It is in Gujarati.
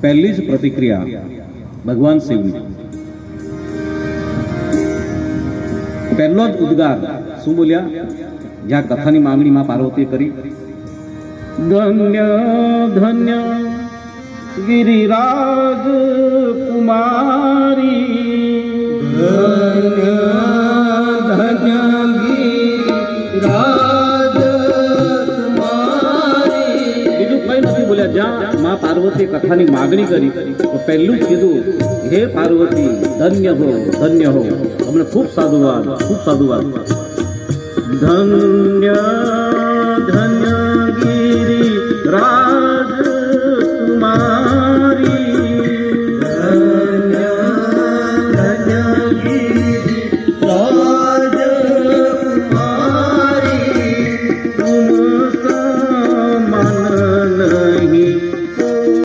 પહેલી જ પ્રતિક્રિયા ભગવાન શિવની, પહેલો જ ઉદ્ગાર શું બોલ્યા? જ્યાં કથાની માંગણી માં પાર્વતી કરી, ધન્ય ધન્ય ગિરિરાજ કુમારી, ધન્ય ધન્ય ગિરિરાજ કુમારી. બીજું કઈ નથી બોલ્યા. જ્યાં માં પાર્વતી કથાની માગણી કરી તો પહેલું જ કીધું, હે પાર્વતી ધન્ય હો, ધન્ય હો. અમને ખૂબ સાધુવાદ, ખૂબ સાધુવાદ. ધન્ય